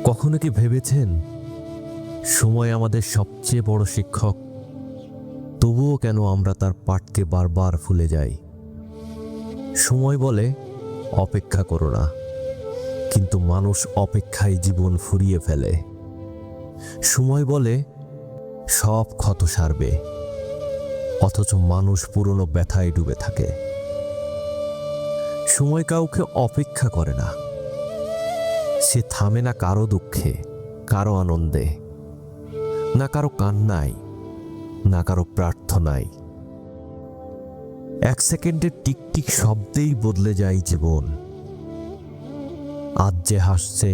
কখনো কি ভেবেছেন সময় আমাদের সবচেয়ে বড় শিক্ষক, তবুও কেন আমরা তার পাঠকে বারবার ভুলে যাই? সময় বলে অপেক্ষা করো না, কিন্তু মানুষ অপেক্ষায় জীবন ফুরিয়ে ফেলে। সময় বলে সব ক্ষত সারবে, অথচ মানুষ পুরনো ব্যথায় ডুবে থাকে। সময় কাউকে অপেক্ষা করে না, সে থামে না কারো দুঃখে, কারো আনন্দে, না কারো কান্নায়, না কারো প্রার্থনায়। এক সেকেন্ডের টিকটিক শব্দেই বদলে যায় জীবন। আজ যে হাসছে,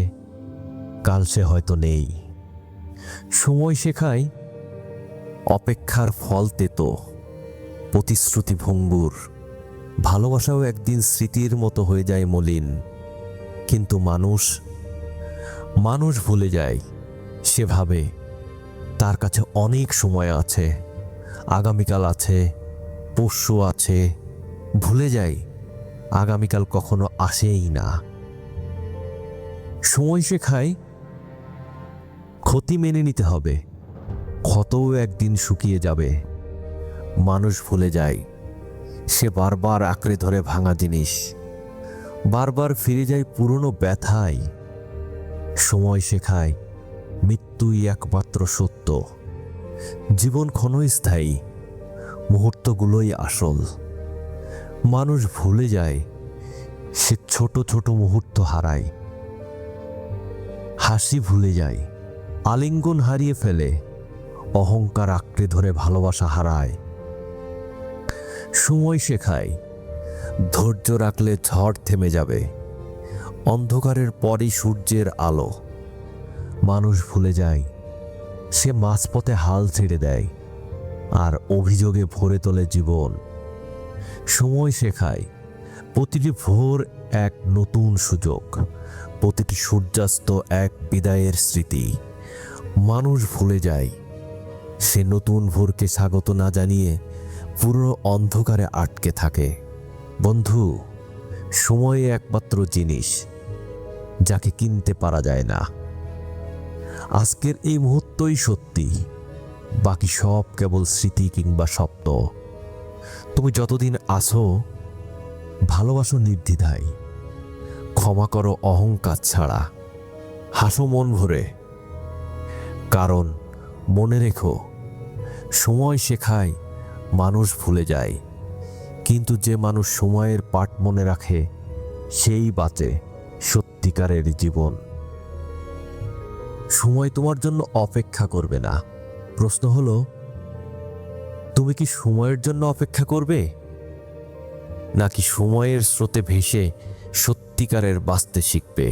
কাল সে হয়তো নেই। সময় শেখায় অপেক্ষার ফল তেতো, প্রতিশ্রুতি ভঙ্গুর, ভালোবাসাও একদিন স্মৃতির মতো হয়ে যায় মলিন। কিন্তু মানুষ ভুলে যায়। সে ভাবে তার কাছে অনেক সময় আছে, আগামীকাল আছে, পরশু আছে। ভুলে যায় আগামীকাল কখনো আসেই না। সময় শেখায় ক্ষতি মেনে নিতে হবে, ক্ষতও একদিন শুকিয়ে যাবে। মানুষ ভুলে যায় সে বারবার আঁকড়ে ধরে ভাঙা জিনিস, বারবার ফিরে যায় পুরনো ব্যথায়। সময় শেখায় মৃত্যুই একমাত্র সত্য। জীবন ক্ষণস্থায়ী, মুহূর্তগুলোই আসল। মানুষ ভুলে যায় সে ছোট ছোট মুহূর্ত হারায়। হাসি ভুলে যায়, আলিঙ্গন হারিয়ে ফেলে, অহংকার আঁকড়ে ধরে ভালোবাসা হারায়। সময় শেখায় ধৈর্য রাখলে ঝড় থেমে যাবে, অন্ধকারের পরই সূর্যের আলো। মানুষ ভুলে যায় সে মাঝপথে হাল ছেড়ে দেয়, আর অভিযোগে ভরে তোলে জীবন। সময় শেখায় প্রতিটি ভোর এক নতুন সুযোগ, প্রতিটি সূর্যাস্ত এক বিদায়ের স্মৃতি। মানুষ ভুলে যায় সে নতুন ভোরকে স্বাগত না জানিয়ে পুরো অন্ধকারে আটকে থাকে। বন্ধু, সময় একমাত্র জিনিস যাকে কিনতে পারা যায় না। আজকের এই মুহূর্তই সত্যি, বাকি সব কেবল স্মৃতি কিংবা স্বপ্ন। তুমি যতদিন আছো, ভালোবাসো নির্দ্বিধায়, ক্ষমা করো অহংকার ছাড়া, হাসো মন ভরে। কারণ মনে রেখো, সময় শেখায় মানুষ ভুলে যায়, কিন্তু যে মানুষ সময়ের পাঠ মনে রাখে সেই বাঁচে সত্যিকারের জীবন। সময় তোমার জন্য অপেক্ষা করবে না। প্রশ্ন হলো, তুমি কি সময়ের জন্য অপেক্ষা করবে, নাকি সময়ের স্রোতে ভেসে সত্যিকারের বাঁচতে শিখবে?